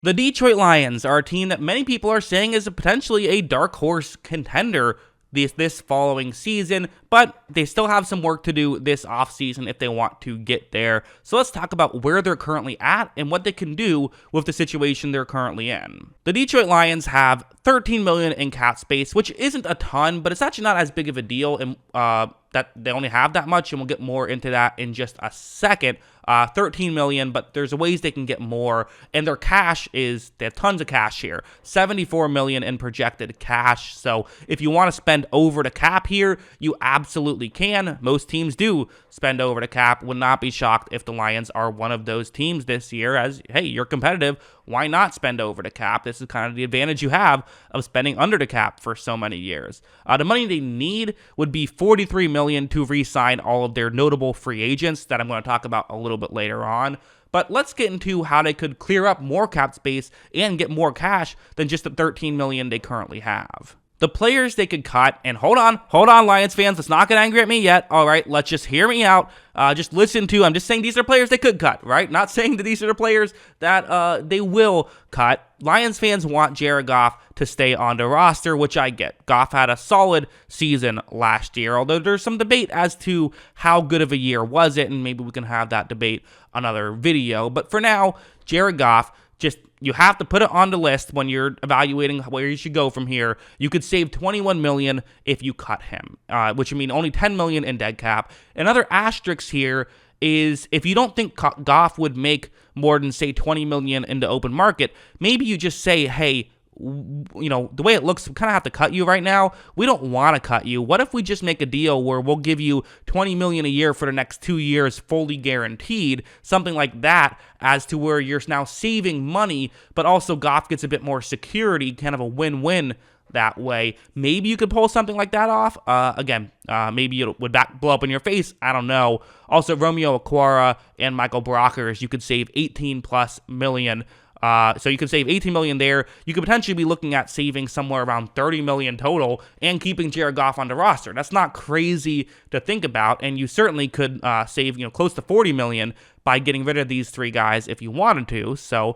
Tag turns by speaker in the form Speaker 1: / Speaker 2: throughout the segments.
Speaker 1: The Detroit Lions are a team that many people are saying is potentially a dark horse contender this following season, but they still have some work to do this offseason if they want to get there. So let's talk about where they're currently at and what they can do with the situation they're currently in. The Detroit Lions have $13 million in cap space, which isn't a ton, but it's actually not as big of a deal, and that they only have that much, and we'll get more into that in just a second. 13 million, but there's ways they can get more, and their cash they have tons of cash here, 74 million in projected cash. So if you want to spend over the cap here, you absolutely can. Most teams do spend over the cap. Would not be shocked if the Lions are one of those teams this year, as hey, you're competitive, why not spend over the cap? This is kind of the advantage you have of spending under the cap for so many years. The money they need would be 43 million to re-sign all of their notable free agents that I'm going to talk about a little bit later on. But let's get into how they could clear up more cap space and get more cash than just the 13 million they currently have. The players they could cut, and hold on, Lions fans, let's not get angry at me yet. All right, let's just hear me out. Just listen to, I'm just saying these are players they could cut, right? Not saying that these are the players that they will cut. Lions fans want Jared Goff to stay on the roster, which I get. Goff had a solid season last year, although there's some debate as to how good of a year was it, and maybe we can have that debate another video. But for now, Jared Goff, you have to put it on the list when you're evaluating where you should go from here. You could save $21 million if you cut him, which would mean only $10 million in dead cap. Another asterisk here is if you don't think Goff would make more than, say, $20 million in the open market, maybe you just say, hey, the way it looks, we kind of have to cut you right now. We don't want to cut you. What if we just make a deal where we'll give you $20 million a year for the next 2 years, fully guaranteed, something like that, as to where you're now saving money, but also Goff gets a bit more security, kind of a win-win that way. Maybe you could pull something like that off. Maybe it would blow up in your face. I don't know. Also, Romeo Okwara and Michael Brockers, you could save 18 plus million. So you could save 18 million there. You could potentially be looking at saving somewhere around 30 million total and keeping Jared Goff on the roster. That's not crazy to think about, and you certainly could save close to 40 million by getting rid of these three guys if you wanted to. So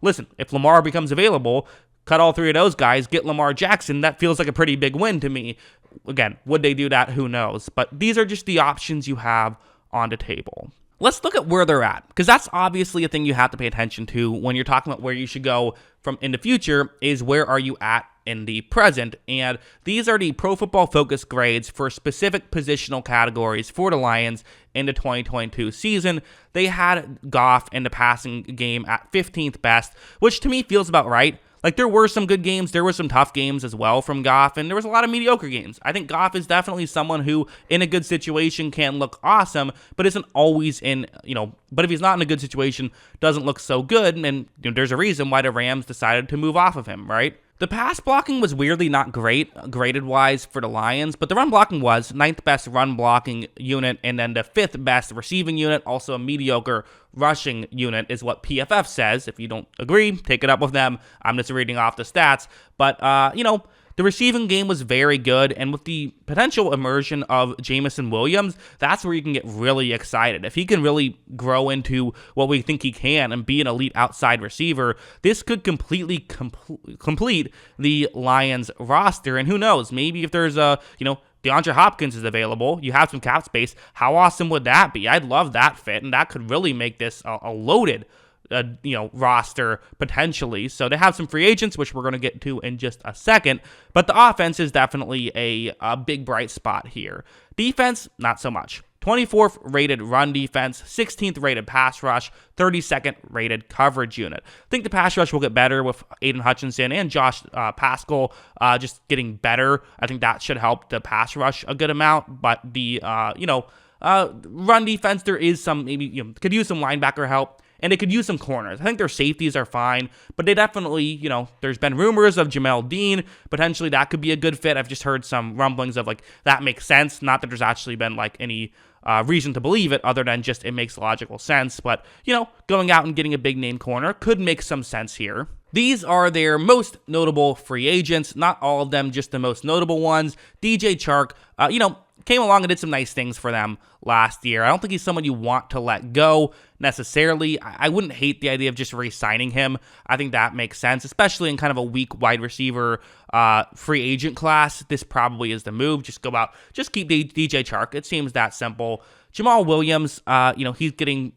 Speaker 1: listen, if Lamar becomes available, cut all three of those guys, get Lamar Jackson. That feels like a pretty big win to me. Again, would they do that? Who knows? But these are just the options you have on the table. Let's look at where they're at, because that's obviously a thing you have to pay attention to when you're talking about where you should go from in the future, is where are you at in the present. And these are the Pro Football Focus grades for specific positional categories for the Lions in the 2022 season. They had Goff in the passing game at 15th best, which to me feels about right. Like, there were some good games, there were some tough games as well from Goff, and there was a lot of mediocre games. I think Goff is definitely someone who, in a good situation, can look awesome, but isn't always but if he's not in a good situation, doesn't look so good, and there's a reason why the Rams decided to move off of him, right? The pass blocking was weirdly not great, graded-wise, for the Lions, but the run blocking was 9th best run blocking unit, and then the 5th best receiving unit, also a mediocre rushing unit, is what PFF says. If you don't agree, take it up with them. I'm just reading off the stats. But, the receiving game was very good, and with the potential immersion of Jameson Williams, that's where you can get really excited. If he can really grow into what we think he can and be an elite outside receiver, this could completely complete the Lions roster. And who knows, maybe if there's DeAndre Hopkins is available, you have some cap space, how awesome would that be? I'd love that fit, and that could really make this a loaded roster potentially. So they have some free agents, which we're going to get to in just a second, but the offense is definitely a big bright spot here. Defense, not so much. 24th rated run defense, 16th rated pass rush, 32nd rated coverage unit. I think the pass rush will get better with Aiden Hutchinson and Josh Pascal just getting better. I think that should help the pass rush a good amount, but the run defense, there is some, could use some linebacker help. And they could use some corners. I think their safeties are fine, but they definitely, there's been rumors of Jamel Dean. Potentially that could be a good fit. I've just heard some rumblings of that makes sense. Not that there's actually been any reason to believe it other than just it makes logical sense. But, going out and getting a big name corner could make some sense here. These are their most notable free agents. Not all of them, just the most notable ones. DJ Chark, came along and did some nice things for them last year. I don't think he's someone you want to let go necessarily. I wouldn't hate the idea of just re-signing him. I think that makes sense, especially in kind of a weak wide receiver free agent class. This probably is the move. Just keep DJ Chark. It seems that simple. Jamal Williams, he's getting,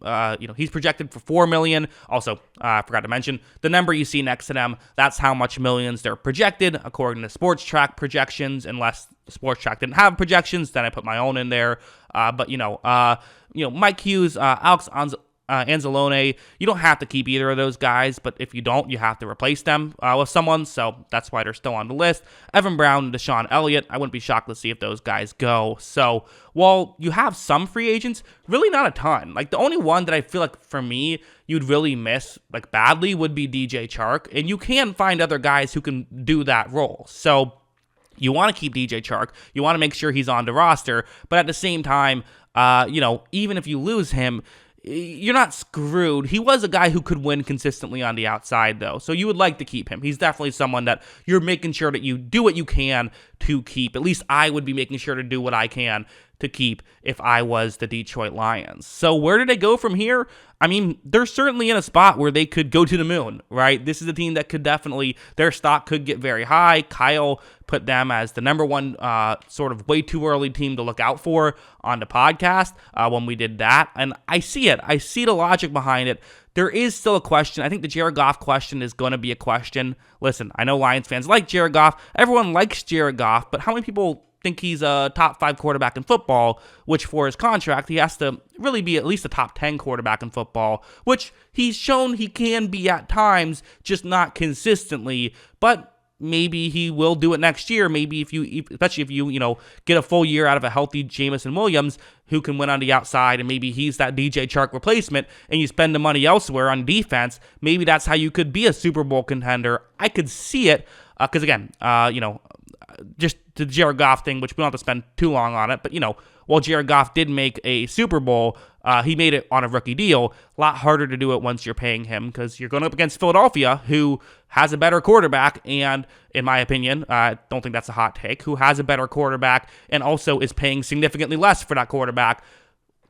Speaker 1: he's projected for $4 million. Also, I forgot to mention the number you see next to them. That's how much millions they're projected according to Sports Track projections. Unless Sports Track didn't have projections, then I put my own in there. But Mike Hughes, Alex Anzalone, you don't have to keep either of those guys, but if you don't, you have to replace them with someone, so that's why they're still on the list. Evan Brown and Deshaun Elliott, I wouldn't be shocked to see if those guys go. So while you have some free agents, really not a ton. Like, the only one that I feel like, for me, you'd really miss, like, badly would be DJ Chark, and you can find other guys who can do that role. So you want to keep DJ Chark. You want to make sure he's on the roster, but at the same time, even if you lose him, you're not screwed. He was a guy who could win consistently on the outside, though, so you would like to keep him. He's definitely someone that you're making sure that you do what you can to keep. At least I would be making sure to do what I can to keep if I was the Detroit Lions. So where do they go from here? I mean, they're certainly in a spot where they could go to the moon, right? This is a team that could definitely, their stock could get very high. Kyle put them as the number one sort of way too early team to look out for on the podcast when we did that. And I see it. I see the logic behind it. There is still a question. I think the Jared Goff question is going to be a question. Listen, I know Lions fans like Jared Goff. Everyone likes Jared Goff, but how many people think he's a top 5 quarterback in football, which for his contract, he has to really be at least a top 10 quarterback in football, which he's shown he can be at times, just not consistently, but maybe he will do it next year. Maybe especially if you get a full year out of a healthy Jamison Williams who can win on the outside, and maybe he's that DJ Chark replacement, and you spend the money elsewhere on defense, maybe that's how you could be a Super Bowl contender. I could see it, because again, just the Jared Goff thing, which we don't have to spend too long on it, but while Jared Goff did make a Super Bowl, he made it on a rookie deal. A lot harder to do it once you're paying him, because you're going up against Philadelphia, who has a better quarterback, and in my opinion, I don't think that's a hot take, who has a better quarterback and also is paying significantly less for that quarterback.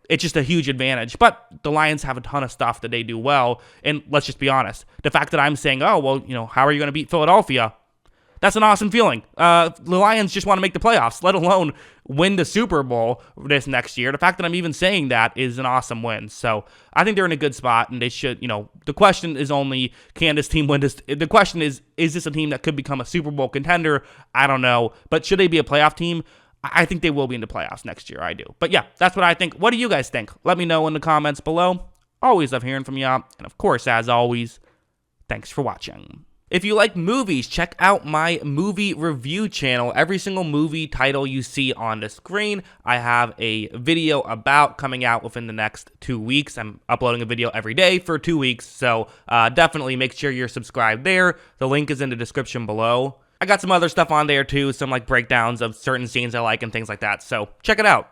Speaker 1: It's just a huge advantage. But the Lions have a ton of stuff that they do well, and let's just be honest. The fact that I'm saying, how are you going to beat Philadelphia? That's an awesome feeling. The Lions just want to make the playoffs, let alone win the Super Bowl this next year. The fact that I'm even saying that is an awesome win. So I think they're in a good spot, and they should, the question is only, can this team win this? The question is this a team that could become a Super Bowl contender? I don't know. But should they be a playoff team? I think they will be in the playoffs next year. I do. But yeah, that's what I think. What do you guys think? Let me know in the comments below. Always love hearing from you. And of course, as always, thanks for watching. If you like movies, check out my movie review channel. Every single movie title you see on the screen, I have a video about coming out within the next 2 weeks. I'm uploading a video every day for 2 weeks, so definitely make sure you're subscribed there. The link is in the description below. I got some other stuff on there too, some like breakdowns of certain scenes I like and things like that, so check it out.